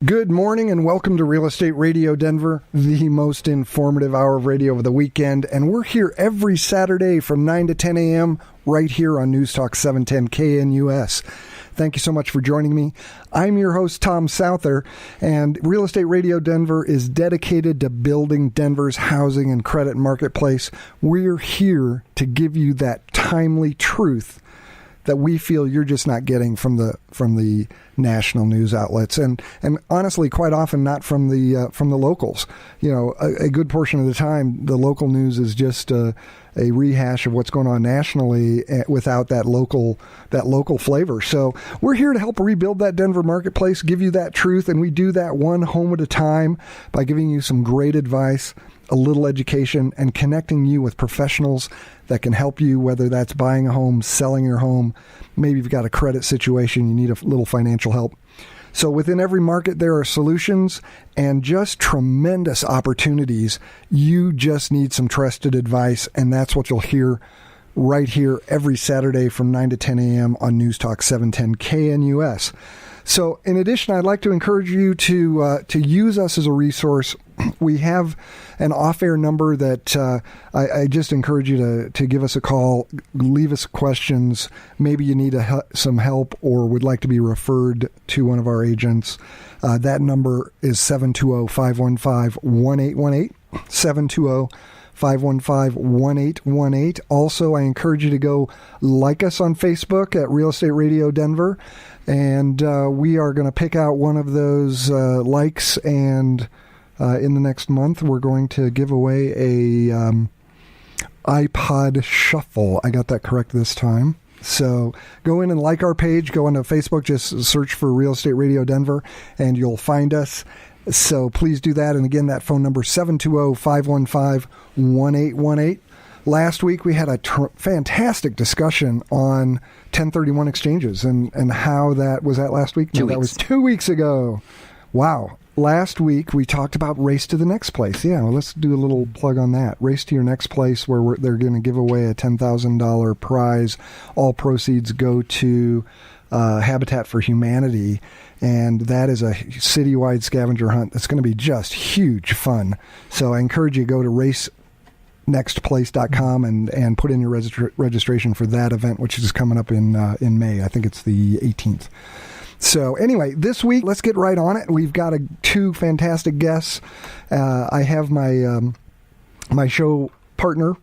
Good morning and welcome to Real Estate Radio Denver, the most informative hour of radio over the weekend. And we're here every Saturday from 9 to 10 a.m. right here on News Talk 710 KNUS. Thank you so much for joining me. I'm your host, Tom Souther, and Real Estate Radio Denver is dedicated to building Denver's housing and credit marketplace. We're here to give you that timely truth that we feel you're just not getting from the national news outlets, and honestly, quite often not from the locals. You know, a good portion of the time, the local news is just a rehash of what's going on nationally without that local flavor. So we're here to help rebuild that Denver marketplace, give you that truth, and we do that one home at a time by giving you some great advice, a little education, and connecting you with professionals that can help you, whether that's buying a home, selling your home, maybe you've got a credit situation, you need a little financial help. So within every market, there are solutions and just tremendous opportunities. You just need some trusted advice, and that's what you'll hear right here every Saturday from 9 to 10 a.m. on News Talk 710 KNUS. So in addition, I'd like to encourage you to use us as a resource. We have an off-air number that I just encourage you to give us a call, leave us questions. Maybe you need some help or would like to be referred to one of our agents. That number is 720-515-1818, 720-515-1818. Also, I encourage you to go like us on Facebook at Real Estate Radio Denver. And we are going to pick out one of those likes, and in the next month, we're going to give away a iPod Shuffle. I got that correct this time. So go in and like our page. Go onto Facebook. Just search for Real Estate Radio Denver, and you'll find us. So please do that. And again, that phone number, 720-515-1818. Last week, we had a fantastic discussion on 1031 exchanges and how that was that last week? No, that was 2 weeks ago. Wow. Last week, we talked about Race to the Next Place. Yeah, well, let's do a little plug on that. Race to Your Next Place, where they're going to give away a $10,000 prize. All proceeds go to Habitat for Humanity, and that is a citywide scavenger hunt that's going to be just huge fun. So I encourage you to go to racenextplace.com and put in your registration for that event, which is coming up in May. I think it's the 18th. So anyway, this week, let's get right on it. We've got two fantastic guests. I have my show partner,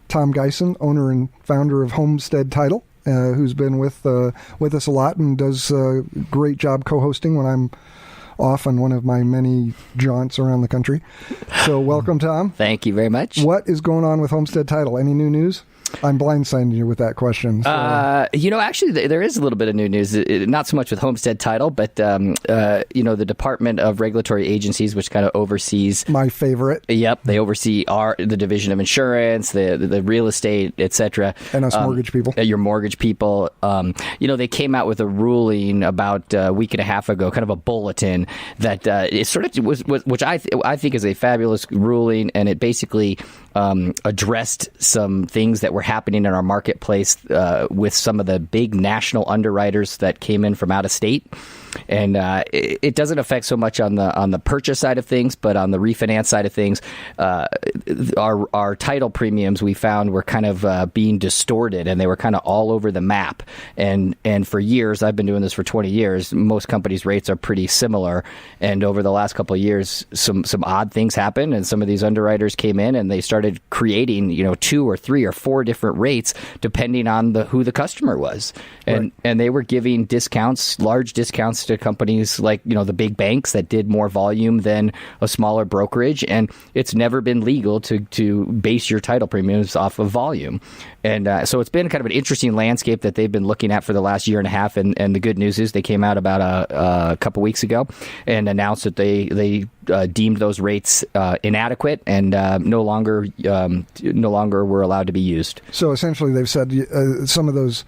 Tom Geisen, owner and founder of Homestead Title, who's been with us a lot and does a great job co-hosting when I'm off on one of my many jaunts around the country. So welcome, Tom. Thank you very much. What is going on with Homestead Title? Any new news? I'm blindsiding you with that question. So. Actually, there is a little bit of new news. Not so much with Homestead Title, but, the Department of Regulatory Agencies, which kind of oversees... My favorite. Yep. They oversee the Division of Insurance, the real estate, et cetera. And us mortgage people. Your mortgage people. They came out with a ruling about a week and a half ago, kind of a bulletin that it sort of was which I think is a fabulous ruling, and it basically addressed some things that were happening in our marketplace with some of the big national underwriters that came in from out of state. And it doesn't affect so much on the purchase side of things, but on the refinance side of things, our title premiums we found were kind of being distorted, and they were kind of all over the map. And for years, I've been doing this for 20 years. Most companies' rates are pretty similar. And over the last couple of years, some odd things happened, and some of these underwriters came in and they started creating 2 or 3 or 4 different rates depending on who the customer was. And they were giving discounts, large discounts to companies like, the big banks that did more volume than a smaller brokerage. And it's never been legal to base your title premiums off of volume. And so it's been kind of an interesting landscape that they've been looking at for the last year and a half. And the good news is they came out about a couple weeks ago and announced that they deemed those rates inadequate and no longer were allowed to be used. So essentially they've said some of those,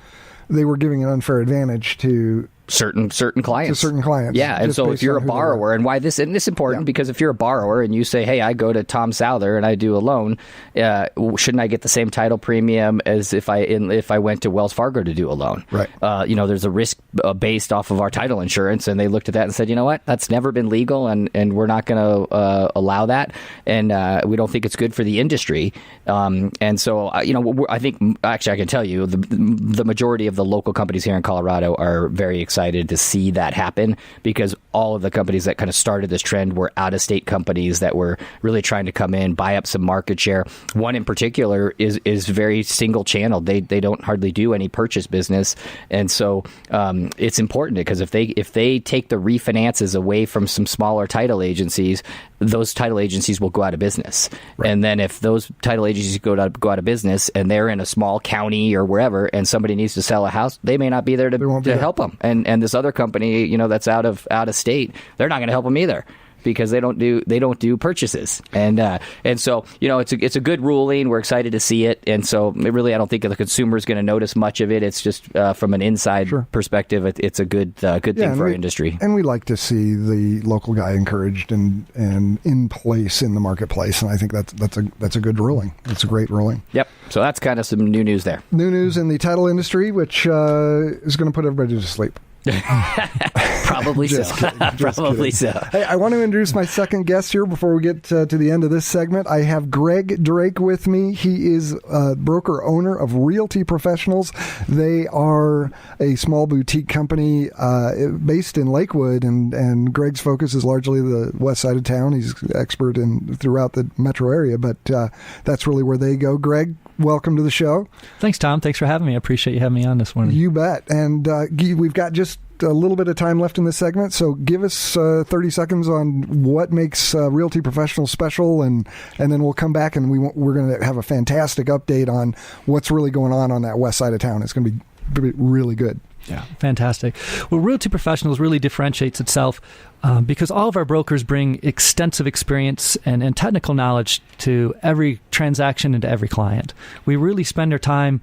they were giving an unfair advantage to certain clients. To certain clients. Yeah, and so if you're a borrower, and why this, and it's important because if you're a borrower and you say, hey, I go to Tom Souther and I do a loan, shouldn't I get the same title premium as if I went to Wells Fargo to do a loan? Right. There's a risk based off of our title insurance, and they looked at that and said, you know what, that's never been legal, and we're not going to allow that, and we don't think it's good for the industry. And so, I think, actually, I can tell you, the majority of the local companies here in Colorado are very excited to see that happen, because all of the companies that kind of started this trend were out-of-state companies that were really trying to come in, buy up some market share. One in particular is very single channel. They don't hardly do any purchase business, and so it's important because if they take the refinances away from some smaller title agencies, those title agencies will go out of business. Right. And then if those title agencies go out of business and they're in a small county or wherever, and somebody needs to sell a house, they may not be there to help them. And this other company, that's out of state, they're not going to help them either, because they don't do purchases, and so it's a good ruling. We're excited to see it, and so really I don't think the consumer is going to notice much of it. It's just from an inside perspective, it's a good thing for our industry. And we like to see the local guy encouraged and in place in the marketplace, and I think that's a good ruling. It's a great ruling. Yep. So that's kind of some new news there. New news in the title industry, which is going to put everybody to sleep. Probably so. Probably so. Hey, I want to introduce my second guest here before we get to the end of this segment. I have Greg Drake with me. He is broker owner of Realty Professionals. They are a small boutique company based in Lakewood, and Greg's focus is largely the west side of town. He's expert throughout the metro area, but that's really where they go. Greg, welcome to the show. Thanks, Tom. Thanks for having me. I appreciate you having me on this morning. You bet. And we've got just a little bit of time left in this segment, so give us 30 seconds on what makes Realty Professionals special, and then we'll come back and we're going to have a fantastic update on what's really going on that west side of town. It's going to be really good. Yeah, fantastic. Well, Realty Professionals really differentiates itself because all of our brokers bring extensive experience and technical knowledge to every transaction and to every client. We really spend our time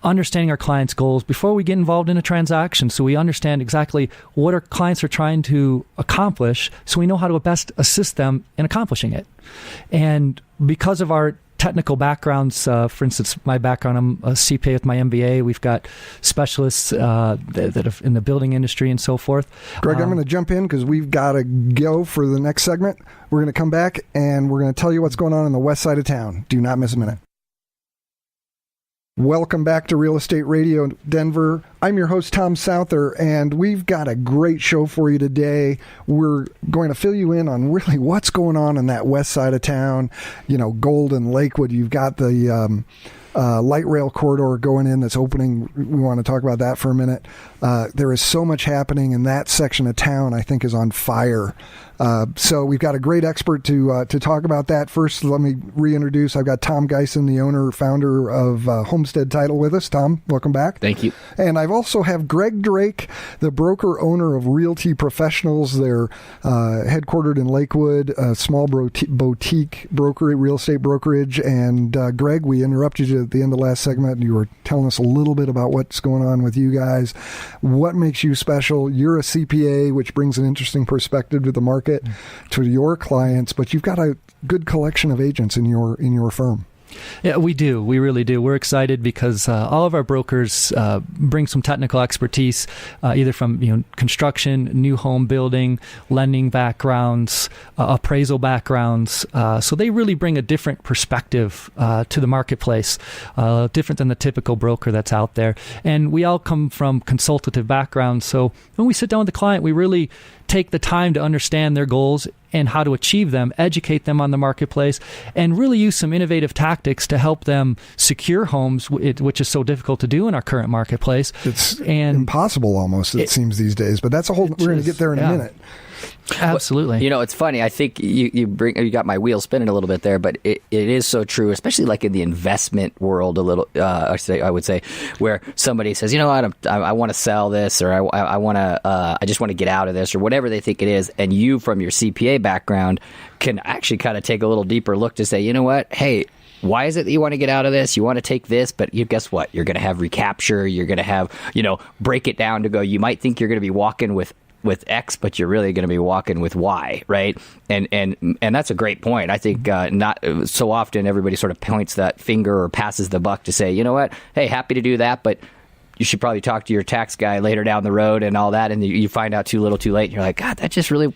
understanding our clients' goals before we get involved in a transaction, so we understand exactly what our clients are trying to accomplish, so we know how to best assist them in accomplishing it. And because of our technical backgrounds, for instance, my background, I'm a CPA with my MBA. We've got specialists that are in the building industry and so forth. Greg, I'm going to jump in because we've got to go for the next segment. We're going to come back and we're going to tell you what's going on the west side of town. Do not miss a minute. Welcome back to Real Estate Radio Denver. I'm your host, Tom Souther, and we've got a great show for you today. We're going to fill you in on really what's going on that west side of town. Golden, Lakewood. You've got the light rail corridor going in that's opening. We want to talk about that for a minute. There is so much happening in that section of town, I think, is on fire. So we've got a great expert to talk about that. First, let me reintroduce. I've got Tom Geisen, the owner, founder of Homestead Title, with us. Tom, welcome back. Thank you. And I've also have Greg Drake, the broker owner of Realty Professionals. They're headquartered in Lakewood, a small boutique real estate brokerage. And Greg, we interrupted you at the end of the last segment, and you were telling us a little bit about what's going on with you guys. What makes you special? You're a CPA, which brings an interesting perspective to the market, to your clients, but you've got a good collection of agents in your firm. Yeah, we do. We really do. We're excited because all of our brokers bring some technical expertise, either from construction, new home building, lending backgrounds, appraisal backgrounds. So they really bring a different perspective to the marketplace, different than the typical broker that's out there. And we all come from consultative backgrounds. So when we sit down with the client, we really take the time to understand their goals and how to achieve them, educate them on the marketplace, and really use some innovative tactics to help them secure homes, which is so difficult to do in our current marketplace. It's impossible almost, it seems these days, but that's a whole, we're going to get there in a minute. Absolutely. It's funny. I think you got my wheel spinning a little bit there, but it is so true, especially like in the investment world a little, I would say, where somebody says, I want to sell this, or I just want to get out of this, or whatever they think it is. And you, from your CPA background, can actually kind of take a little deeper look to say, you know what? Hey, why is it that you want to get out of this? You want to take this, but guess what? You're going to have recapture. You're going to have, break it down to go, you might think you're going to be walking with X, but you're really going to be walking with Y, right? And that's a great point. I think not so often everybody sort of points that finger or passes the buck to say, you know what? Hey, happy to do that, but you should probably talk to your tax guy later down the road and all that, and you find out too little too late, and you're like, God, that just really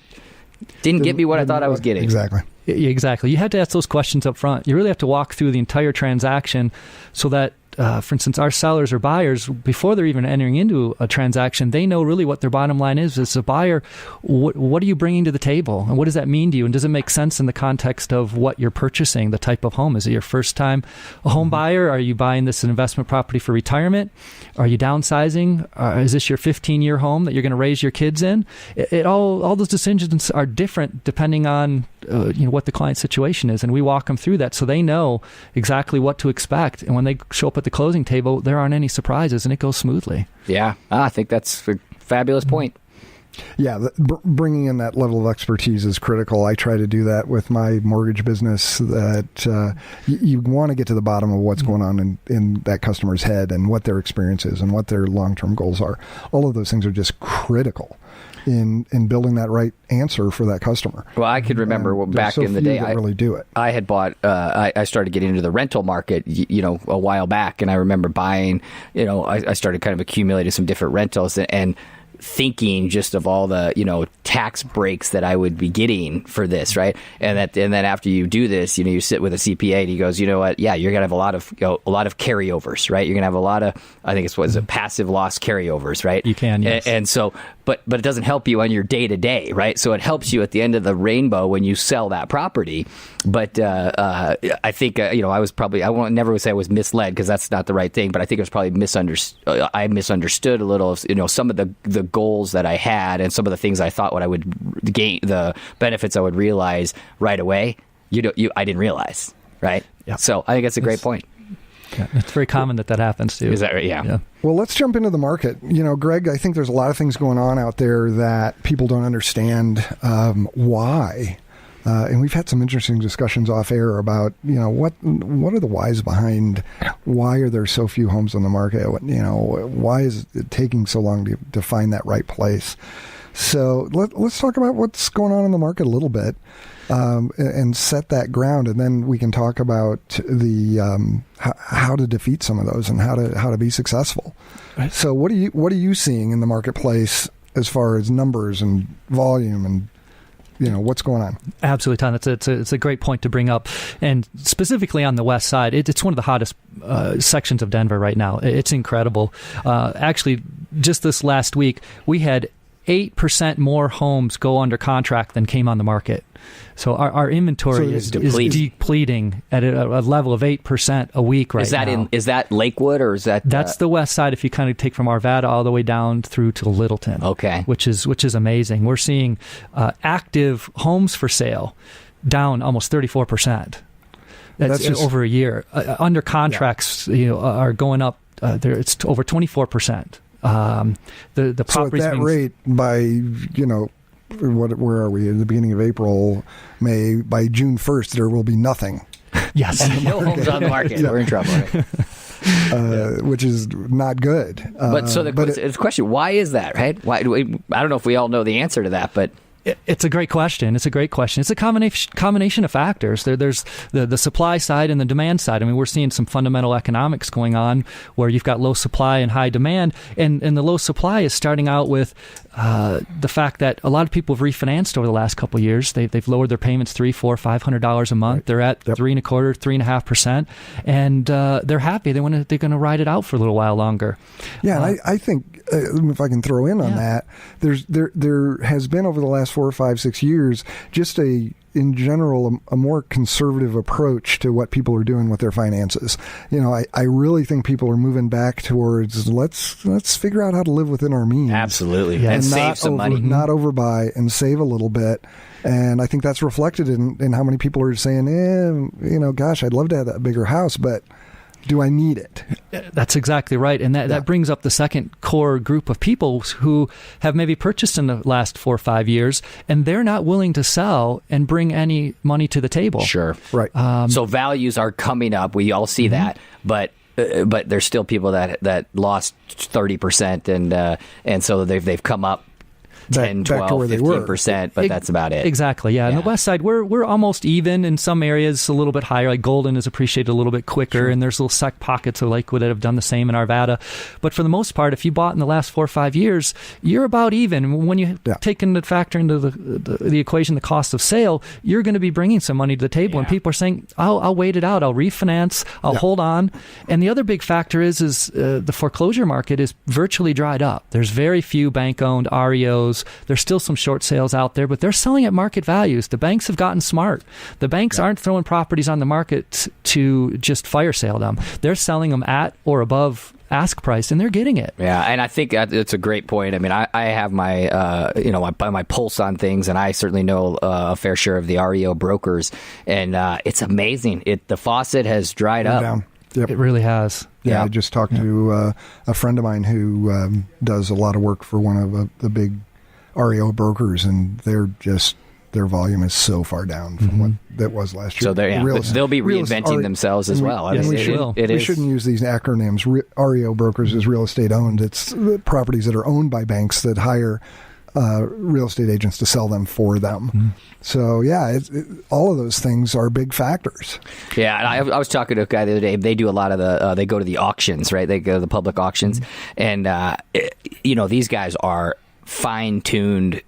didn't get me what I thought I was getting. Exactly. Exactly. You have to ask those questions up front. You really have to walk through the entire transaction so that, for instance, our sellers or buyers, before they're even entering into a transaction, they know really what their bottom line is. As a buyer, what are you bringing to the table? And what does that mean to you? And does it make sense in the context of what you're purchasing, the type of home? Is it your first time a home buyer? Are you buying this an investment property for retirement? Are you downsizing? Is this your 15-year home that you're going to raise your kids in? All those decisions are different depending on what the client's situation is. And we walk them through that so they know exactly what to expect. And when they show up at the closing table, there aren't any surprises, and it goes smoothly. Yeah, I think that's a fabulous point. Yeah, bringing in that level of expertise is critical. I try to do that with my mortgage business, that you want to get to the bottom of what's going on in that customer's head and what their experience is and what their long-term goals are. All of those things are just critical in building that right answer for that customer. Well, I could remember back in the day, I really do it. I had bought. I started getting into the rental market, a while back, and I remember buying. I started kind of accumulating some different rentals and thinking just of all the tax breaks that I would be getting for this, right? And then after you do this, you sit with a CPA and he goes, you know what? Yeah, you're gonna have a lot of carryovers, right? You're gonna have a lot of, I think it's passive loss carryovers, right? You can, yes. And so, but it doesn't help you on your day to day, right? So it helps you at the end of the rainbow when you sell that property. But I think I won't never say I was misled, because that's not the right thing. But I think it was probably misunderstood. I misunderstood a little of some of the goals that I had and some of the things I thought what I would gain, the benefits I would realize right away. I didn't realize, right? Yeah. So I think that's a great point. Yeah, it's very common that happens too. Is that right? Yeah. Well, let's jump into the market. Greg, I think there's a lot of things going on out there that people don't understand why. And we've had some interesting discussions off air about, what are the whys behind why are there so few homes on the market? Why is it taking so long to find that right place? So let's talk about what's going on in the market a little bit, and set that ground, and then we can talk about the how to defeat some of those and how to be successful. Right. So what are you seeing in the marketplace as far as numbers and volume and what's going on? Absolutely, Tom. It's a great point to bring up. And specifically on the west side, it's one of the hottest sections of Denver right now. It's incredible. Actually, just this last week, we had 8% more homes go under contract than came on the market. So our inventory is depleting at a level of 8% a week right now. Is that Lakewood, or is that... That's the west side, if you kind of take from Arvada all the way down through to Littleton. Okay. Which is amazing. We're seeing active homes for sale down almost 34%. That's just over a year. Under contracts are going up. It's over 24%. The properties. So at that rate, by where are we? In the beginning of April, May, by June 1st, there will be nothing. Yes, no homes on the market. We're in trouble. Right? Which is not good. The question: why is that? Right? Why? I don't know if we all know the answer to that, but. It's a great question. It's a combination of factors. There's the supply side and the demand side. I mean, we're seeing some fundamental economics going on where you've got low supply and high demand, and the low supply is starting out with the fact that a lot of people have refinanced over the last couple of years. They've lowered their payments $300, $400, $500 a month. Right. They're at 3.25%, 3.5%, and they're happy. They're going to ride it out for a little while longer. Yeah, and I think if I can throw in on that, there has been over the last 4 or 5, 6 years just in general a more conservative approach to what people are doing with their finances. I really think people are moving back towards let's figure out how to live within our means. Absolutely, yeah. And save some money, not overbuy, and save a little bit. And I think that's reflected in how many people are saying, gosh, I'd love to have that bigger house, but Do I need it? That's exactly right. And that brings up the second core group of people who have maybe purchased in the last 4 or 5 years, and they're not willing to sell and bring any money to the table. Sure. Right. So values are coming up. We all see that, but there's still people that lost 30%, and so they've come up 10, 12, 15%, but that's about it. Exactly, yeah. On the west side, we're almost even. In some areas, a little bit higher. Like Golden is appreciated a little bit quicker, and there's little sec pockets of Lakewood that have done the same in Arvada. But for the most part, if you bought in the last 4 or 5 years, you're about even. When you take into factor into the equation the cost of sale, you're going to be bringing some money to the table, and people are saying, I'll wait it out. I'll refinance. I'll hold on. And the other big factor is the foreclosure market is virtually dried up. There's very few bank-owned REOs. There's still some short sales out there, but they're selling at market values. The banks have gotten smart. The banks aren't throwing properties on the market to just fire sale them. They're selling them at or above ask price, and they're getting it. Yeah, and I think it's a great point. I mean, I have my my pulse on things, and I certainly know a fair share of the REO brokers, and it's amazing. The faucet has dried up. Down. Yep. It really has. Yeah, I just talked to a friend of mine who does a lot of work for one of the big REO brokers, and their volume is so far down from what that was last year. So they'll be reinventing themselves as well. We shouldn't use these acronyms. REO brokers is real estate owned. It's the properties that are owned by banks that hire real estate agents to sell them for them. So all of those things are big factors. Yeah, and I was talking to a guy the other day. They do a lot of they go to the auctions, right? They go to the public auctions, and these guys are fine-tuned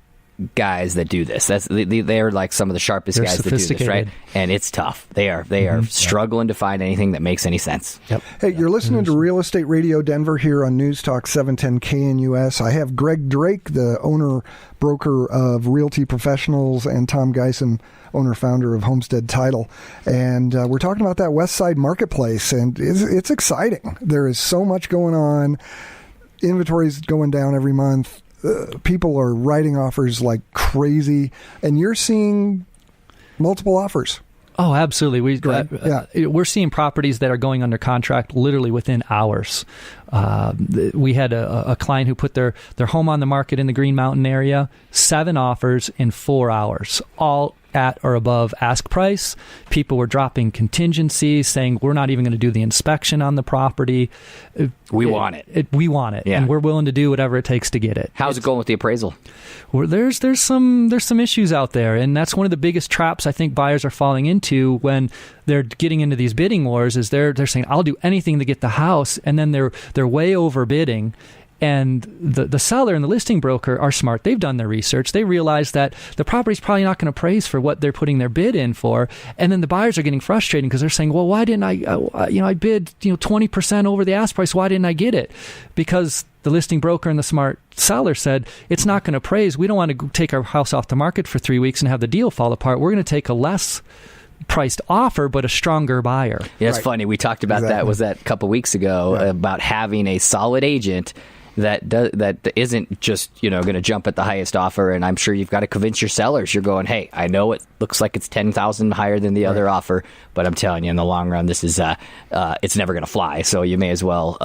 guys that do this. They're like some of the sharpest guys that do this, right? And it's tough. They are struggling to find anything that makes any sense. Yep. Hey, you're listening to Real Estate Radio Denver here on News Talk 710 KNUS. I have Greg Drake, the owner-broker of Realty Professionals, and Tom Geisen, owner-founder of Homestead Title. And we're talking about that West Side marketplace, and it's exciting. There is so much going on. Inventory's going down every month. People are writing offers like crazy, and you're seeing multiple offers. Oh, absolutely. We're seeing properties that are going under contract literally within hours. We had a client who put their home on the market in the Green Mountain area, 7 offers in 4 hours, all at or above ask price. People were dropping contingencies, saying we're not even going to do the inspection on the property. We want it. We want it, and we're willing to do whatever it takes to get it. How's it going with the appraisal? Well, there's some issues out there, and that's one of the biggest traps I think buyers are falling into when they're getting into these bidding wars. Is they're saying I'll do anything to get the house, and then they're way overbidding. And the seller and the listing broker are smart. They've done their research. They realize that the property's probably not going to appraise for what they're putting their bid in for. And then the buyers are getting frustrated because they're saying, well, why didn't I bid 20% over the ask price. Why didn't I get it? Because the listing broker and the smart seller said, it's not going to appraise. We don't want to take our house off the market for 3 weeks and have the deal fall apart. We're going to take a less priced offer, but a stronger buyer. Yeah, it's funny. We talked about that. Was that a couple weeks ago about having a solid agent that isn't just going to jump at the highest offer. And I'm sure you've got to convince your sellers. You're going, hey, I know it looks like it's $10,000 higher than the other offer, but I'm telling you, in the long run, this is it's never going to fly. So you may as well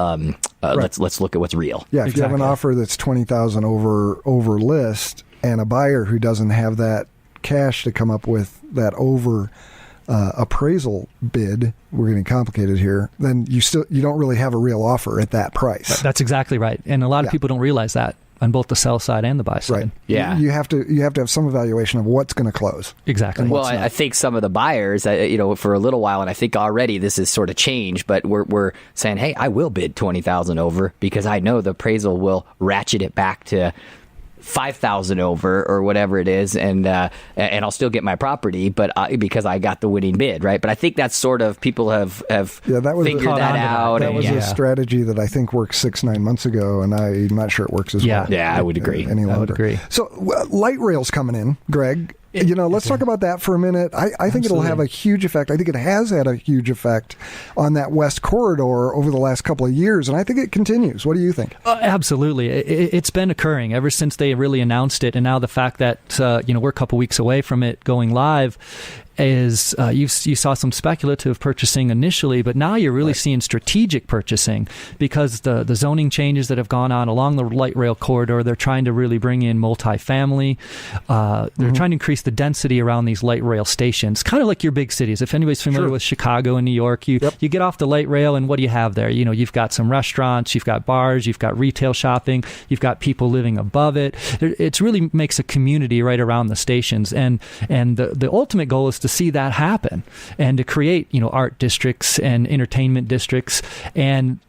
let's look at what's real. Yeah, if you have an offer that's $20,000 over list, and a buyer who doesn't have that cash to come up with that over appraisal bid, we're getting complicated here, then you don't really have a real offer at that price. That's exactly right. And a lot of people don't realize that on both the sell side and the buy side. Right. Yeah. You have to have some evaluation of what's going to close. Exactly. Well, I think some of the buyers, for a little while, and I think already this has sort of changed, but we're saying, hey, I will bid $20,000 over because I know the appraisal will ratchet it back to $5,000 over or whatever it is, and I'll still get my property, but because I got the winning bid, right? But I think that's sort of people have figured that out. That was a strategy that I think worked 6-9 months ago, and I'm not sure it works as well. Yeah, I would agree. Any longer. I would agree. So light rail's coming in, Greg. Let's talk about that for a minute. I think it'll have a huge effect. I think it has had a huge effect on that West Corridor over the last couple of years, and I think it continues. What do you think? Absolutely. It's been occurring ever since they really announced it, and now the fact that we're a couple weeks away from it going live, is you saw some speculative purchasing initially, but now you're really seeing strategic purchasing because the zoning changes that have gone on along the light rail corridor, they're trying to really bring in multifamily. They're trying to increase the density around these light rail stations, kind of like your big cities. If anybody's familiar with Chicago and New York, you get off the light rail and what do you have there? You've got some restaurants, you've got bars, you've got retail shopping, you've got people living above it. It really makes a community right around the stations, and the ultimate goal is to see that happen and to create art districts and entertainment districts, and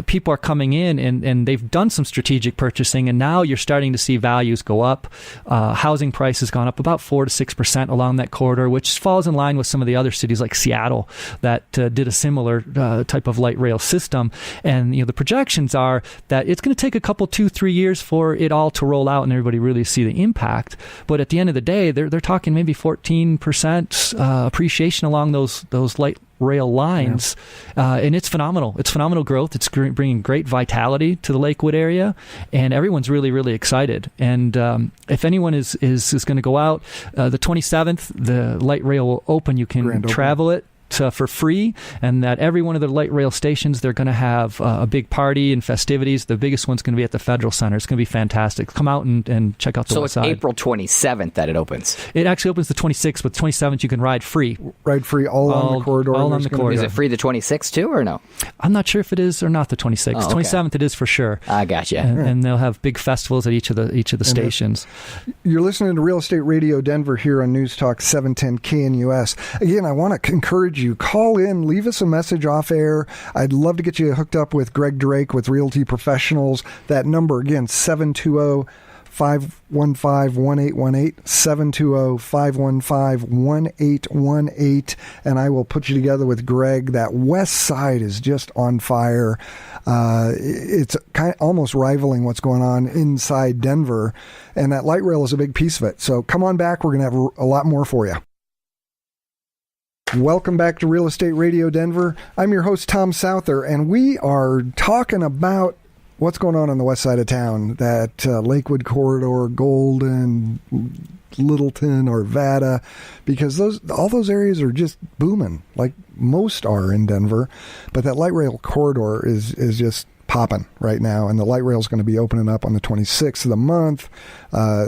people are coming in and they've done some strategic purchasing, and now you're starting to see values go up. Housing price has gone up about 4 to 6% along that corridor, which falls in line with some of the other cities like Seattle that did a similar type of light rail system. And the projections are that it's going to take a couple 2-3 years for it all to roll out and everybody really see the impact. But at the end of the day, they're talking maybe 14% appreciation along those light rail lines, and it's phenomenal. It's phenomenal growth. It's bringing great vitality to the Lakewood area, and everyone's really, really excited. And if anyone is going to go out, the 27th, the light rail will open. You can travel it for free, and that every one of the light rail stations, they're going to have a big party and festivities. The biggest one's going to be at the Federal Center. It's going to be fantastic. Come out and check out the west side. So it's April 27th that it opens? It actually opens the 26th, but the 27th you can ride free. Ride free all on the corridor? All on the corridor. Is it free the 26th too, or no? I'm not sure if it is or not the 26th. Oh, okay. 27th it is for sure. I gotcha. And they'll have big festivals at each of the stations. You're listening to Real Estate Radio Denver here on News Talk 710 KNUS. Again, I want to encourage you, call in, leave us a message off air. I'd love to get you hooked up with Greg Drake with Realty Professionals. That number, again, 720-515-1818, 720-515-1818, and I will put you together with Greg. That west side is just on fire. It's kind of almost rivaling what's going on inside Denver, and that light rail is a big piece of it. So come on back. We're going to have a lot more for you. Welcome back to Real Estate Radio Denver. I'm your host, Tom Souther, and we are talking about what's going on the west side of town, that Lakewood corridor, Golden, Littleton, Arvada, because all those areas are just booming, like most are in Denver. But that light rail corridor is just popping right now, and the light rail is going to be opening up on the 26th of the month.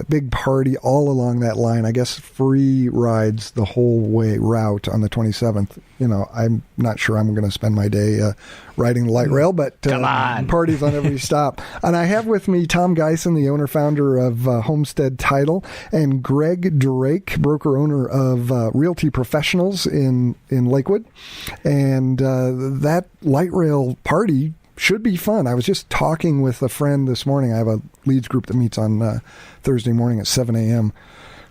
Big party all along that line. I guess free rides the whole way route on the 27th. I'm not sure I'm going to spend my day riding the light rail, but parties on every stop. And I have with me Tom Geisen, the owner-founder of Homestead Title, and Greg Drake, broker-owner of Realty Professionals in Lakewood. And that light rail party should be fun. I was just talking with a friend this morning. I have a leads group that meets on Thursday morning at 7 a.m.,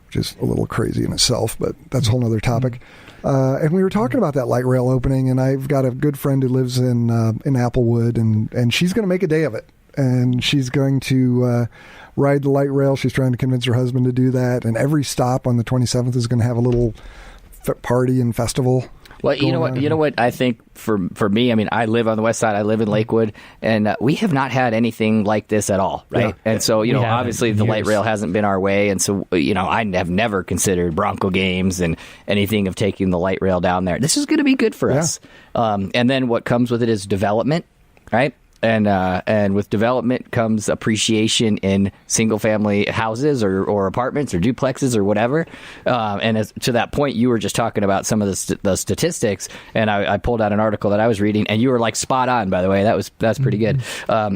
which is a little crazy in itself, but that's a whole other topic. And we were talking about that light rail opening, and I've got a good friend who lives in Applewood, and she's going to make a day of it. And she's going to ride the light rail. She's trying to convince her husband to do that. And every stop on the 27th is going to have a little party and festival. Well, you know what I think for me, I mean, I live on the west side, I live in Lakewood, and we have not had anything like this at all, right? Yeah. And so, obviously the light rail hasn't been our way, and so, I have never considered Bronco games and anything of taking the light rail down there. This is going to be good for us. And then what comes with it is development, right? And with development comes appreciation in single-family houses or apartments or duplexes or whatever. And to that point, you were just talking about some of the statistics, and I pulled out an article that I was reading, and you were like spot on, by the way. That's pretty good.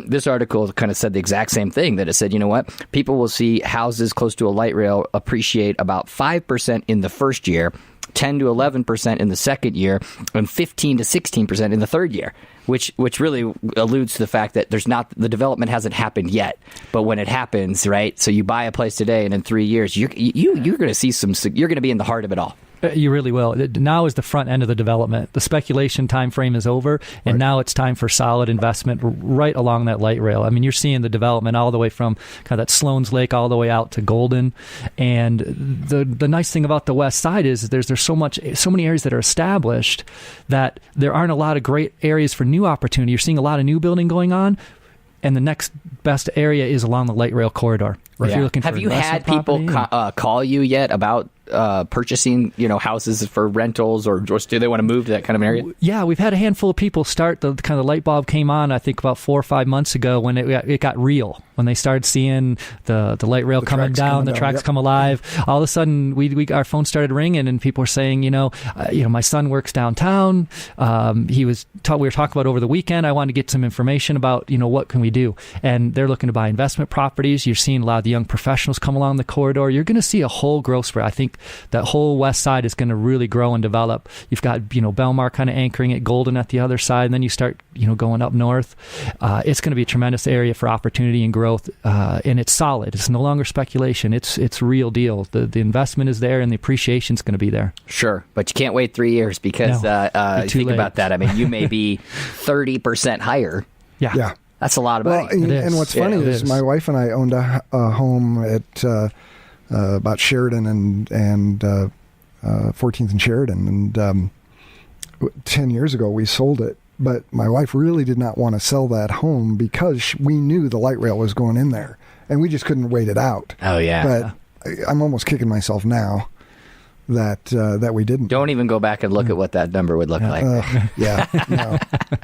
This article kind of said the exact same thing, that it said, you know what? People will see houses close to a light rail appreciate about 5% in the first year, 10 to 11% in the second year, and 15 to 16% in the third year, which really alludes to the fact that the development hasn't happened yet. But when it happens, right? So you buy a place today, and in 3 years, you're going to see you're going to be in the heart of it all. You really will. Now is the front end of the development. The speculation time frame is over, and now it's time for solid investment right along that light rail. I mean, you're seeing the development all the way from kind of that Sloan's Lake all the way out to Golden. And the nice thing about the west side is there's so many areas that are established that there aren't a lot of great areas for new opportunity. You're seeing a lot of new building going on, and the next best area is along the light rail corridor. Right. If you're looking for have you had people call you yet about purchasing, houses for rentals, or do they want to move to that kind of an area? Yeah, we've had a handful of people start. The kind of light bulb came on, I think, about 4 or 5 months ago when it got real. When they started seeing the light rail coming down, the tracks come alive. All of a sudden, our phone started ringing, and people were saying, my son works downtown. We were talking about over the weekend. I wanted to get some information about, what can we do? And they're looking to buy investment properties. You're seeing a lot of the young professionals come along the corridor. You're going to see a whole growth spurt. I think that whole west side is going to really grow and develop. You've got, Belmar kind of anchoring it, Golden at the other side, and then you start, going up north. It's going to be a tremendous area for opportunity and growth, and it's solid. It's no longer speculation. It's real deal. The investment is there, and the appreciation is going to be there. Sure, but you can't wait 3 years because think late. about that. I mean, you may be 30% higher. Yeah. That's a lot of money. Well, and what's funny is my wife and I owned a home at about Sheridan and 14th and Sheridan, and 10 years ago we sold it. But my wife really did not want to sell that home because we knew the light rail was going in there, and we just couldn't wait it out. Oh, yeah. But I'm almost kicking myself now that we didn't. Don't even go back and look at what that number would look like.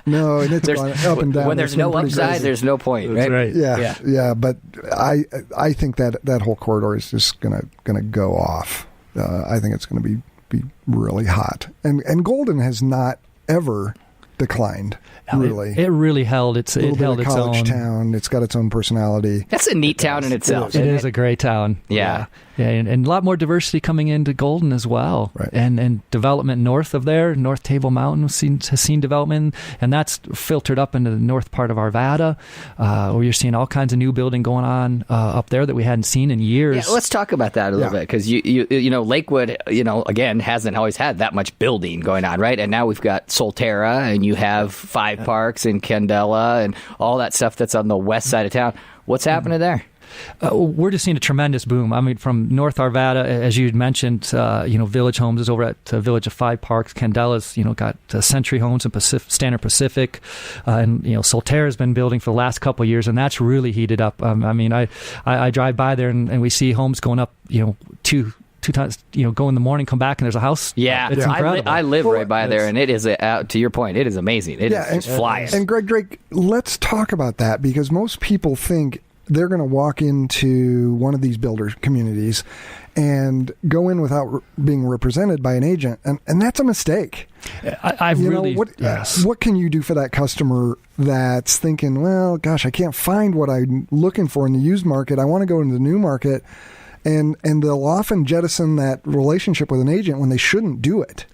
No, and it's gone up and down. When there's no upside, crazy. There's no point, right? That's right. Yeah. But I think that whole corridor is just gonna go off. I think it's gonna be really hot, and Golden has not ever declined. Really, it really held its it held its own. Town. It's got its own personality. That's a neat town in itself. It is a great town. Yeah. And a lot more diversity coming into Golden as well. Right. And development north of there, North Table Mountain has seen development, and that's filtered up into the north part of Arvada, where you're seeing all kinds of new building going on up there that we hadn't seen in years. Yeah, let's talk about that a little bit, because Lakewood, again, hasn't always had that much building going on, right? And now we've got Solterra, and you have Five Parks and Candela and all that stuff that's on the west side of town. What's happening there? We're just seeing a tremendous boom. I mean, from North Arvada, as you mentioned, Village Homes is over at Village of Five Parks. Candela's, got Century Homes and Standard Pacific, and Solterra has been building for the last couple of years, and that's really heated up. I drive by there and we see homes going up, two times, go in the morning, come back, and there's a house. Yeah, it's incredible. I live right by there, and it is, to your point, it is amazing. It is just flying. And Greg Drake, let's talk about that, because most people think they're going to walk into one of these builder communities and go in without being represented by an agent, and that's a mistake. What can you do for that customer that's thinking, well, gosh, I can't find what I'm looking for in the used market. I want to go into the new market. And they'll often jettison that relationship with an agent when they shouldn't do it.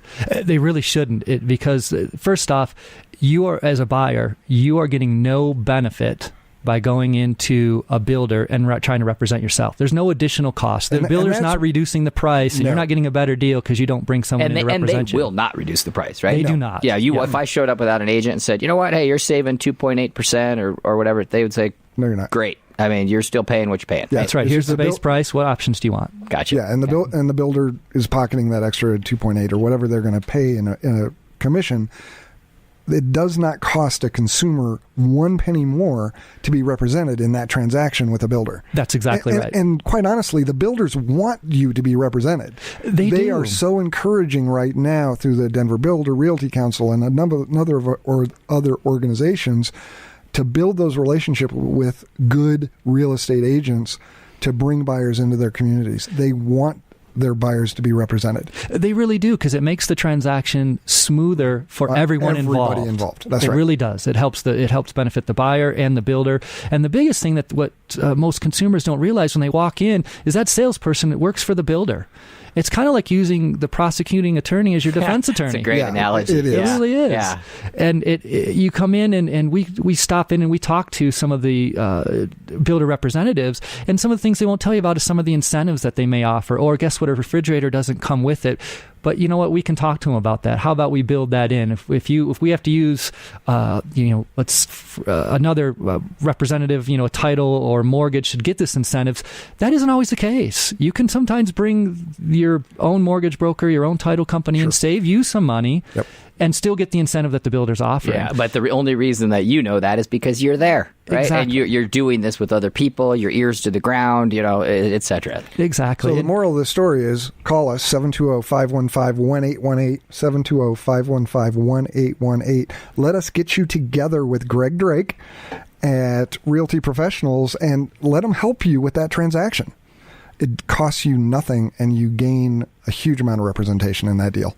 They really shouldn't, because first off, as a buyer, you are getting no benefit by going into a builder and trying to represent yourself. There's no additional cost. The builder's not reducing the price, and you're not getting a better deal because you don't bring someone in to represent you. And they will not reduce the price, right? They do not. Yeah, if I showed up without an agent and said, you know what, hey, you're saving 2.8% or whatever, they would say, no, you're not. Great. I mean, you're still paying what you're paying. Yeah, that's right. Here's the base price. What options do you want? Gotcha. Yeah, and the builder is pocketing that extra 2.8 or whatever they're going to pay in a commission. It does not cost a consumer 1 penny more to be represented in that transaction with a builder. That's exactly right. And quite honestly, the builders want you to be represented. They do. are so encouraging right now through the Denver Builder Realty Council and another of other organizations to build those relationships with good real estate agents to bring buyers into their communities. They want their buyers to be represented. They really do, because it makes the transaction smoother for everybody involved. That's right. It really does. It helps benefit the buyer and the builder. And the biggest thing that what most consumers don't realize when they walk in is that salesperson that works for the builder. It's kind of like using the prosecuting attorney as your defense attorney. It's a great analogy. It is. It really is. Yeah. And you come in and we stop in and we talk to some of the builder representatives, and some of the things they won't tell you about is some of the incentives that they may offer. Or guess what? A refrigerator doesn't come with it. but you know what? We can talk to them about that. How about we build that in? If we have to use, another representative, a title or mortgage to get this incentives, that isn't always the case. You can sometimes bring your own mortgage broker, your own title company, and save you some money. Yep. And still get the incentive that the builder's offering. Yeah, but the only reason that you know that is because you're there, right? Exactly. And you're doing this with other people, your ears to the ground, et cetera. Exactly. So the moral of the story is call us 720-515-1818, 720-515-1818. Let us get you together with Greg Drake at Realty Professionals and let them help you with that transaction. It costs you nothing and you gain a huge amount of representation in that deal.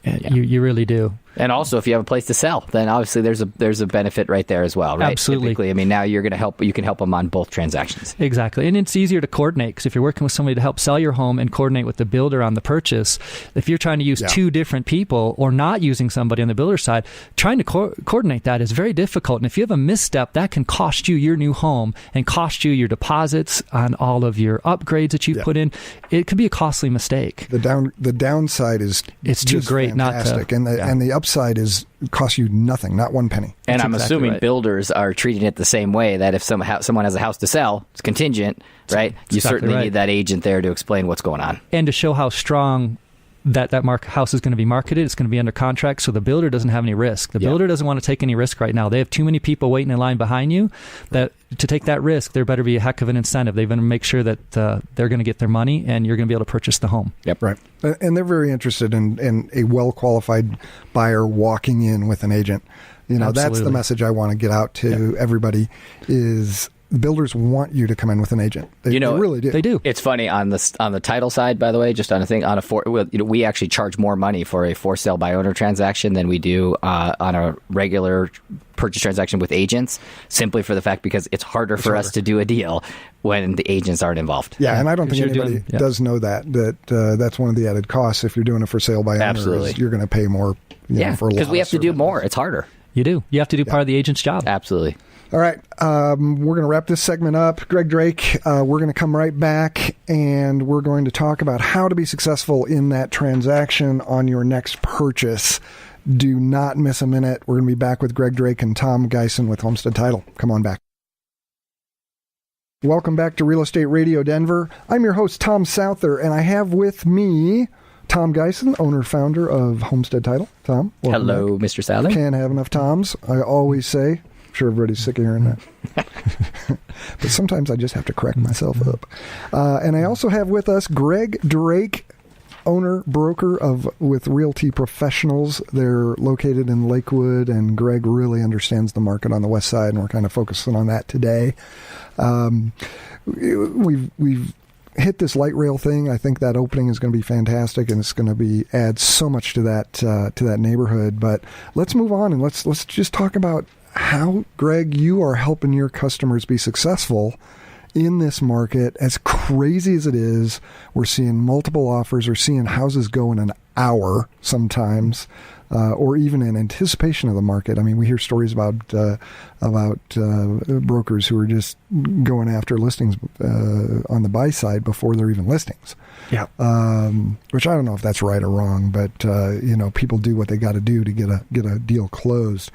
Yeah. You really do. And also, if you have a place to sell, then obviously there's a benefit right there as well, right? Absolutely. Typically, I mean, now you can help them on both transactions. Exactly. And it's easier to coordinate because if you're working with somebody to help sell your home and coordinate with the builder on the purchase, if you're trying to use two different people or not using somebody on the builder side, trying to coordinate that is very difficult. And if you have a misstep, that can cost you your new home and cost you your deposits on all of your upgrades that you've put in. It could be a costly mistake. The downside is it's too great fantastic. not to. And the upside is cost you nothing, not one penny. And I'm exactly assuming right. builders are treating it the same way, that if someone has a house to sell, it's contingent, right? You certainly need that agent there to explain what's going on. And to show how strong that house is going to be marketed, it's going to be under contract, so the builder doesn't have any risk. The builder doesn't want to take any risk right now. They have too many people waiting in line behind you. That to take that risk, there better be a heck of an incentive. They're going to make sure that they're going to get their money and you're going to be able to purchase the home. Yep. Right. And they're very interested in a well-qualified buyer walking in with an agent. That's the message I want to get out to everybody is builders want you to come in with an agent. They really do. They do. It's funny on the title side, by the way, just on a thing we actually charge more money for a for sale by owner transaction than we do on a regular purchase transaction with agents, simply for the fact because it's harder for us to do a deal when the agents aren't involved. Yeah, and I don't think anybody does know that that's one of the added costs if you're doing it for sale by owner. Absolutely. You're going to pay more. For because we have to do more. It's harder. You do. You have to do part of the agent's job. Absolutely. All right, we're going to wrap this segment up. Greg Drake, we're going to come right back, and we're going to talk about how to be successful in that transaction on your next purchase. Do not miss a minute. We're going to be back with Greg Drake and Tom Geisen with Homestead Title. Come on back. Welcome back to Real Estate Radio Denver. I'm your host, Tom Souther, and I have with me Tom Geisen, owner-founder of Homestead Title. Tom, welcome Hello, back. Mr. Souther. Can't have enough Toms. I always say. Sure, everybody's sick of hearing that. But sometimes I just have to crack myself up. And I also have with us Greg Drake, owner, broker with Realty Professionals. They're located in Lakewood, and Greg really understands the market on the west side, and we're kind of focusing on that today. We've hit this light rail thing. I think that opening is going to be fantastic, and it's going to add so much to that neighborhood. But let's move on and let's just talk about how, Greg, you are helping your customers be successful in this market. As crazy as it is, we're seeing multiple offers. We're seeing houses go in an hour sometimes, or even in anticipation of the market. I mean, we hear stories about brokers who are just going after listings on the buy side before they're even listings. Yeah. Which I don't know if that's right or wrong, but people do what they got to do to get a deal closed.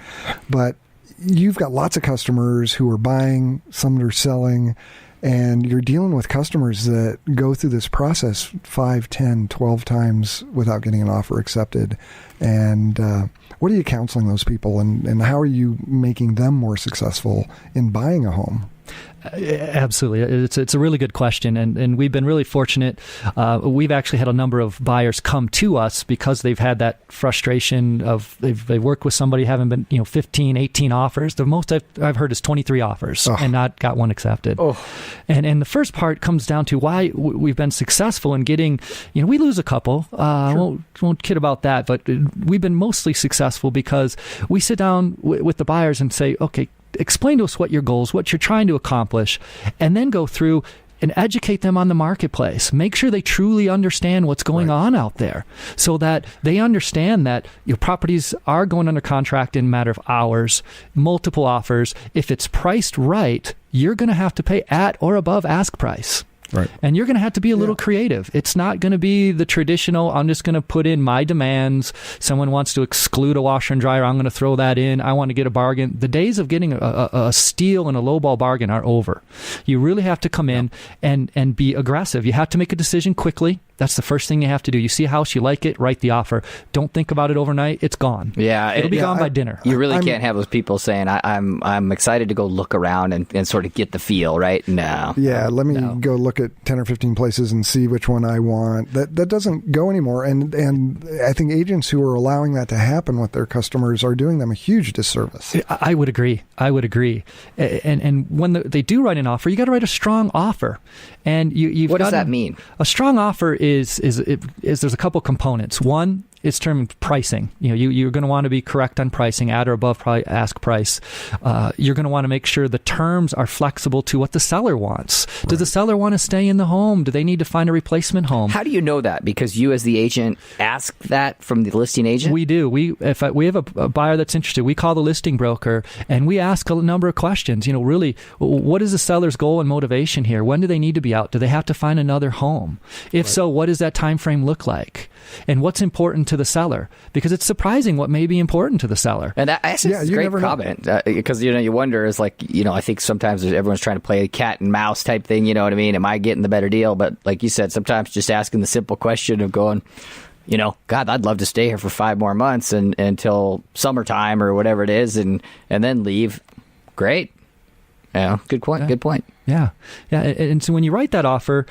But you've got lots of customers who are buying, some that are selling, and you're dealing with customers that go through this process 5, 10, 12 times without getting an offer accepted. And what are you counseling those people, and how are you making them more successful in buying a home? Absolutely. It's a really good question, and we've been really fortunate. We've actually had a number of buyers come to us because they've had that frustration of they've worked with somebody, haven't been 15, 18 offers. The most I've heard is 23 offers and not got one accepted. And the first part comes down to why we've been successful in getting, we lose a couple. Sure. Won't kid about that, but we've been mostly successful because we sit down with the buyers and say, okay, explain to us what your goals, what you're trying to accomplish, and then go through and educate them on the marketplace. Make sure they truly understand what's going on out there so that they understand that your properties are going under contract in a matter of hours, multiple offers. If it's priced right, you're going to have to pay at or above ask price. Right. And you're going to have to be a little creative. It's not going to be the traditional, I'm just going to put in my demands. Someone wants to exclude a washer and dryer, I'm going to throw that in. I want to get a bargain. The days of getting a steal and a lowball bargain are over. You really have to come in and be aggressive. You have to make a decision quickly. That's the first thing you have to do. You see a house, you like it, write the offer. Don't think about it overnight. It's gone. Yeah, it'll be gone by dinner. You really can't have those people saying, "I'm excited to go look around and sort of get the feel." Right? No. Yeah, let me go look at 10 or 15 places and see which one I want. That doesn't go anymore. And I think agents who are allowing that to happen with their customers are doing them a huge disservice. I would agree. And when they do write an offer, you got to write a strong offer. And what does that mean? A strong offer is there's a couple components. One, it's termed pricing. You're going to want to be correct on pricing, at or above probably ask price. You're going to want to make sure the terms are flexible to what the seller wants. Right. Does the seller want to stay in the home? Do they need to find a replacement home? How do you know that? Because you, as the agent, ask that from the listing agent? We do. If we have a buyer that's interested, we call the listing broker and we ask a number of questions. Really, what is the seller's goal and motivation here? When do they need to be out? Do they have to find another home? If so, what does that time frame look like? And what's important to the seller? Because it's surprising what may be important to the seller. And that's a great comment. Because, you wonder, is like, I think sometimes everyone's trying to play a cat and mouse type thing, you know what I mean? Am I getting the better deal? But like you said, sometimes just asking the simple question of going, God, I'd love to stay here for 5 more months and until summertime or whatever it is and then leave. Great. Yeah, good point. Good point. Yeah. And so when you write that offer,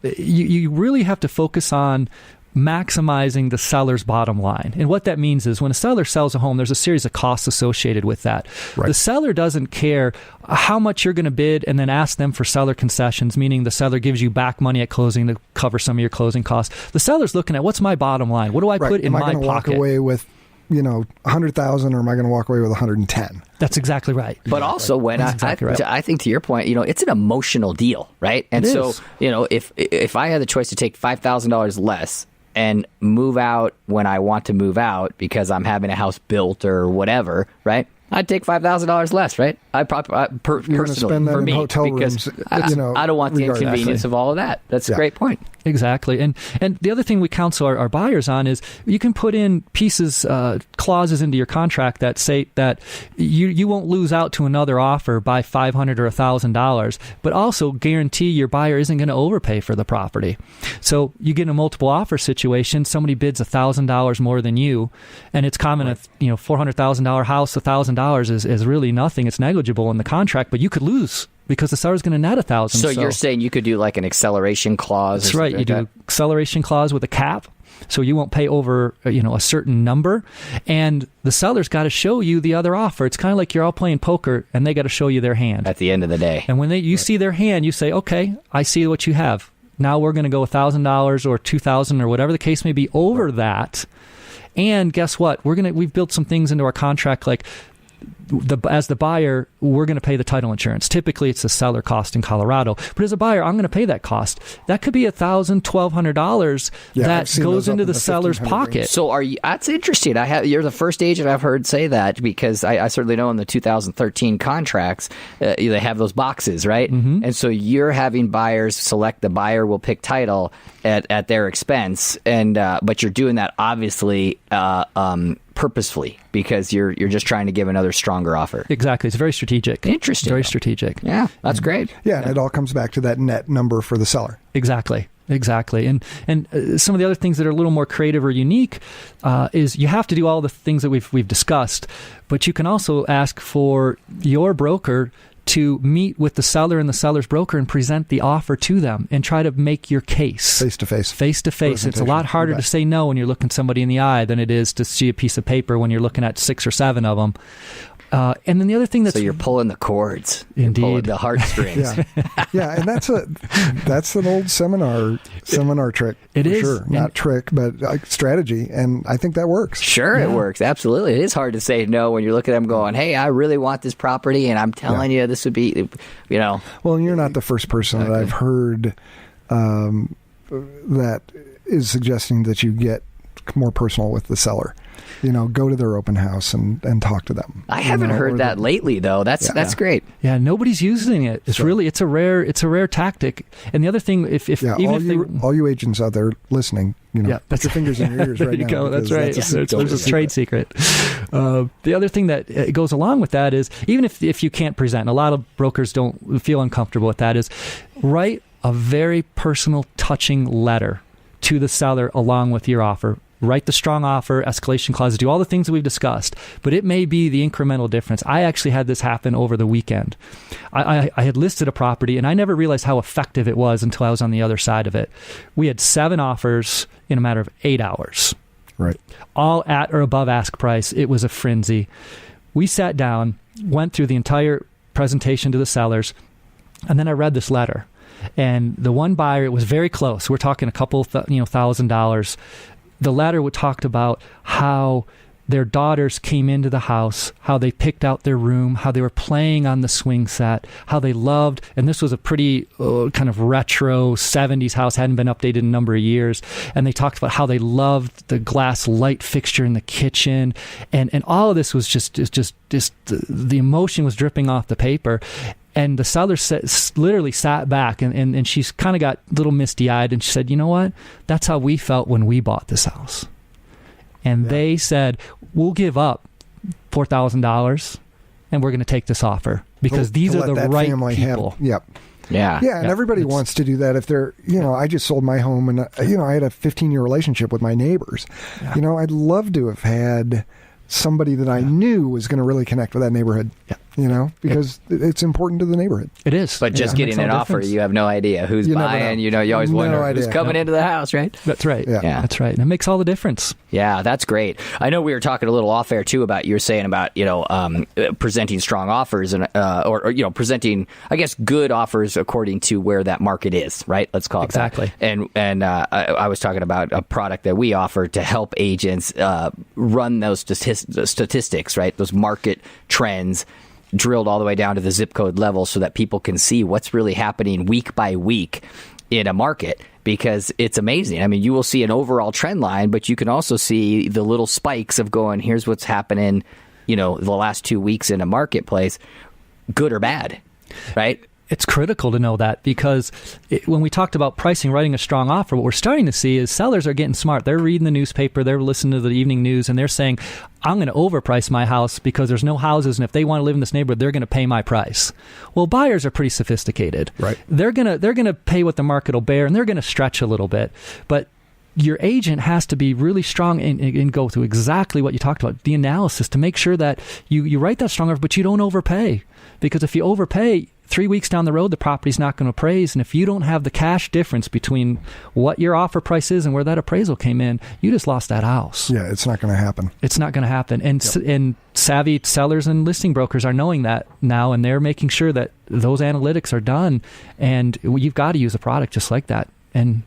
you really have to focus on maximizing the seller's bottom line. And what that means is when a seller sells a home, there's a series of costs associated with that. Right. The seller doesn't care how much you're going to bid and then ask them for seller concessions, meaning the seller gives you back money at closing to cover some of your closing costs. The seller's looking at, what's my bottom line? What do I put in my pocket? Am I going to walk away with 100,000 or am I going to walk away with 110? That's exactly right. But also when I think to your point, it's an emotional deal, right? And so, if I had the choice to take $5,000 less and move out when I want to move out because I'm having a house built or whatever, right? I'd take $5,000 less, right? Personally, spend that for in me, hotel because rooms, I don't want the inconvenience of all of that. That's a great point. Exactly. And the other thing we counsel our buyers on is you can put in clauses into your contract that say that you won't lose out to another offer by $500 or $1,000, but also guarantee your buyer isn't going to overpay for the property. So you get in a multiple offer situation, somebody bids $1,000 more than you, and it's common at $400,000 house, $1,000 is really nothing. It's negligible in the contract, but you could lose because the seller's going to net $1,000. So you're saying you could do like an acceleration clause? That's right. You do an acceleration clause with a cap, so you won't pay over a certain number, and the seller's got to show you the other offer. It's kind of like you're all playing poker, and they got to show you their hand at the end of the day. And when you see their hand, you say, "Okay, I see what you have. Now we're going to go $1,000 or $2,000 or whatever the case may be over that." And guess what? We've built some things into our contract like. As the buyer, we're going to pay the title insurance. Typically, it's a seller cost in Colorado. But as a buyer, I'm going to pay that cost. That could be $1,000, $1,200 that goes into the seller's pocket. So that's interesting. You're the first agent I've heard say that, because I certainly know in the 2013 contracts, they have those boxes, right? Mm-hmm. And so you're having buyers select the buyer will pick title at their expense, but you're doing that obviously purposefully because you're just trying to give another stronger offer. Exactly. It's very strategic. Interesting. Very strategic. Yeah, that's great. Yeah, and it all comes back to that net number for the seller. Exactly. And some of the other things that are a little more creative or unique is you have to do all the things that we've discussed, but you can also ask for your broker to meet with the seller and the seller's broker and present the offer to them and try to make your case. Face-to-face. Face-to-face. It's a lot harder to say no when you're looking somebody in the eye than it is to see a piece of paper when you're looking at 6 or 7 of them. And then the other thing that's... So you're pulling the cords. Indeed. You're pulling the heartstrings. Yeah, and that's an old seminar trick. It is. Sure. Not trick, but strategy. And I think that works. Sure, it works. Absolutely. It is hard to say no when you're looking at them going, hey, I really want this property, and I'm telling you this would be, Well, and you're not the first person that I've heard that is suggesting that you get more personal with the seller. Go to their open house and talk to them. I haven't heard that lately, though. That's great. Yeah, nobody's using it. It's a rare tactic. And the other thing, all you agents out there listening, put your fingers in your ears right now. There you go. That's right. There's a trade secret. The other thing that goes along with that is, even if you can't present, a lot of brokers don't feel uncomfortable with that, is write a very personal, touching letter to the seller along with your offer. Write the strong offer, escalation clause, do all the things that we've discussed, but it may be the incremental difference. I actually had this happen over the weekend. I had listed a property, and I never realized how effective it was until I was on the other side of it. We had 7 offers in a matter of 8 hours. Right. All at or above ask price. It was a frenzy. We sat down, went through the entire presentation to the sellers, and then I read this letter. And the one buyer, it was very close. We're talking a couple $1,000. The letter talked about how their daughters came into the house, how they picked out their room, how they were playing on the swing set, how they loved, and this was a pretty kind of retro 70s house, hadn't been updated in a number of years, and they talked about how they loved the glass light fixture in the kitchen, and all of this was just the emotion was dripping off the paper. And the seller literally sat back, and she's kind of got a little misty-eyed, and she said, you know what? That's how we felt when we bought this house. And they said, we'll give up $4,000, and we're going to take this offer, because these are the right people. Yep. Yeah. Yeah, and everybody wants to do that if they're, I just sold my home, and, I had a 15-year relationship with my neighbors. Yeah. I'd love to have had somebody that I knew was going to really connect with that neighborhood. Yeah. Because it's important to the neighborhood. It is. But just getting an offer, you have no idea who's buying. You always wonder who's coming into the house, right? That's right. Yeah. That's right. And it makes all the difference. Yeah, that's great. I know we were talking a little off air too about, you were saying about, presenting strong offers and or presenting, I guess, good offers according to where that market is, right? Let's call it exactly. That. And I was talking about a product that we offer to help agents run those statistics, right? Those market trends, drilled all the way down to the zip code level, so that people can see what's really happening week by week in a market, because it's amazing. I mean, you will see an overall trend line, but you can also see the little spikes of going, here's what's happening, the last 2 weeks in a marketplace, good or bad, right? It's critical to know that, because when we talked about pricing, writing a strong offer, what we're starting to see is sellers are getting smart. They're reading the newspaper, they're listening to the evening news, and they're saying, I'm going to overprice my house because there's no houses, and if they want to live in this neighborhood, they're going to pay my price. Well, buyers are pretty sophisticated. Right. They're going to pay what the market will bear, and they're going to stretch a little bit. But your agent has to be really strong and go through exactly what you talked about, the analysis, to make sure that you write that strong offer, but you don't overpay. Because if you overpay, 3 weeks down the road, the property's not going to appraise. And if you don't have the cash difference between what your offer price is and where that appraisal came in, you just lost that house. Yeah, it's not going to happen. It's not going to happen. And savvy sellers and listing brokers are knowing that now, and they're making sure that those analytics are done. And you've got to use a product just like that and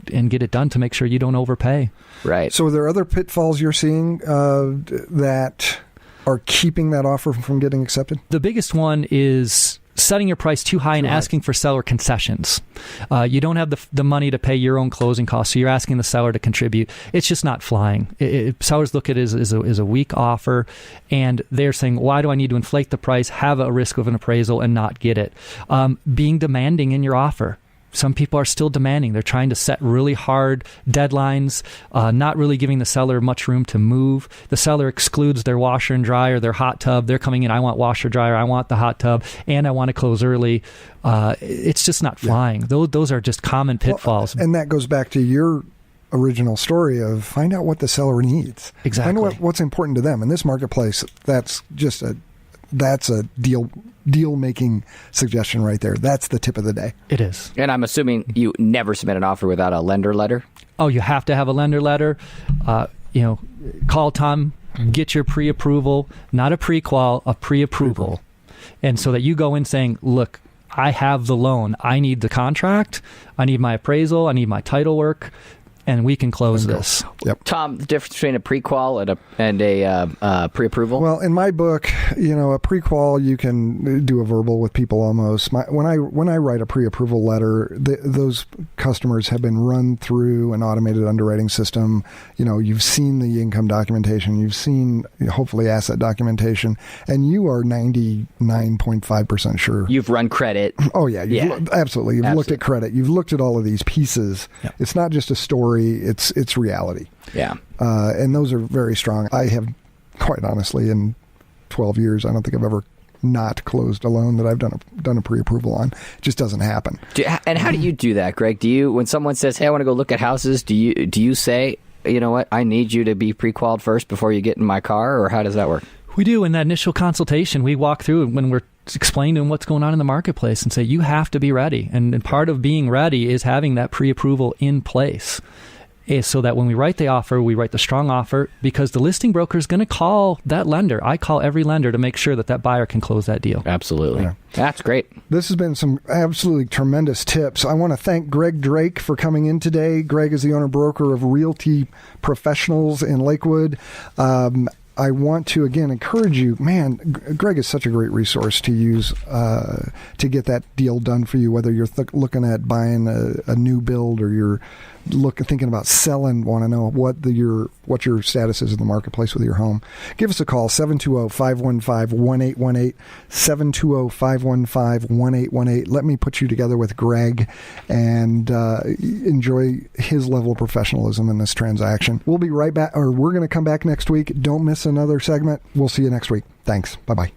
get it done to make sure you don't overpay. Right. So are there other pitfalls you're seeing that are keeping that offer from getting accepted? The biggest one is setting your price too high and asking for seller concessions. You don't have the money to pay your own closing costs, so you're asking the seller to contribute. It's just not flying. Sellers look at it as a weak offer, and they're saying, why do I need to inflate the price, have a risk of an appraisal, and not get it? Being demanding in your offer. Some people are still demanding. They're trying to set really hard deadlines, not really giving the seller much room to move. The seller excludes their washer and dryer, their hot tub. They're coming in, I want washer, dryer, I want the hot tub, and I want to close early. It's just not flying. Yeah. Those are just common pitfalls. Well, and that goes back to your original story of find out what the seller needs. Exactly. Find out what's important to them. In this marketplace, that's a deal-making suggestion right there. That's the tip of the day. It is. And I'm assuming you never submit an offer without a lender letter? Oh, you have to have a lender letter. Call Tom, get your pre-approval, not a pre-qual, a pre-approval. And so that you go in saying, look, I have the loan. I need the contract. I need my appraisal. I need my title work. and we can close this. Yep. Tom, the difference between a pre-qual and a pre-approval? Well, in my book, a pre-qual, you can do a verbal with people almost. When I write a pre-approval letter, those customers have been run through an automated underwriting system. You've seen the income documentation, you've seen hopefully asset documentation, and you are 99.5% sure. You've run credit. Oh, yeah. Absolutely. You've looked at credit. You've looked at all of these pieces. Yep. It's not just a story. It's reality. Yeah. And those are very strong. I have, quite honestly, in 12 years, I don't think I've ever not closed a loan that I've done a pre-approval on. It just doesn't happen. And how do you do that, Greg? Do you, when someone says, "Hey, I want to go look at houses," do you say, "You know what? I need you to be pre-qualified first before you get in my car," or how does that work? We do. In that initial consultation, we walk through when we're explaining to them what's going on in the marketplace and say, you have to be ready. And part of being ready is having that pre-approval in place. So that when we write the offer, we write the strong offer, because the listing broker is going to call that lender. I call every lender to make sure that buyer can close that deal. Absolutely. Yeah. That's great. This has been some absolutely tremendous tips. I want to thank Greg Drake for coming in today. Greg is the owner-broker of Realty Professionals in Lakewood. I want to, again, encourage you, man, Greg is such a great resource to use to get that deal done for you, whether you're looking at buying a new build or you're thinking about selling, want to know what your status is in the marketplace with your home. Give us a call, 720-515-1818, 720-515-1818. Let me put you together with Greg and enjoy his level of professionalism in this transaction. We'll be right back, or we're going to come back next week. Don't miss another segment. We'll see you next week. Thanks. Bye-bye.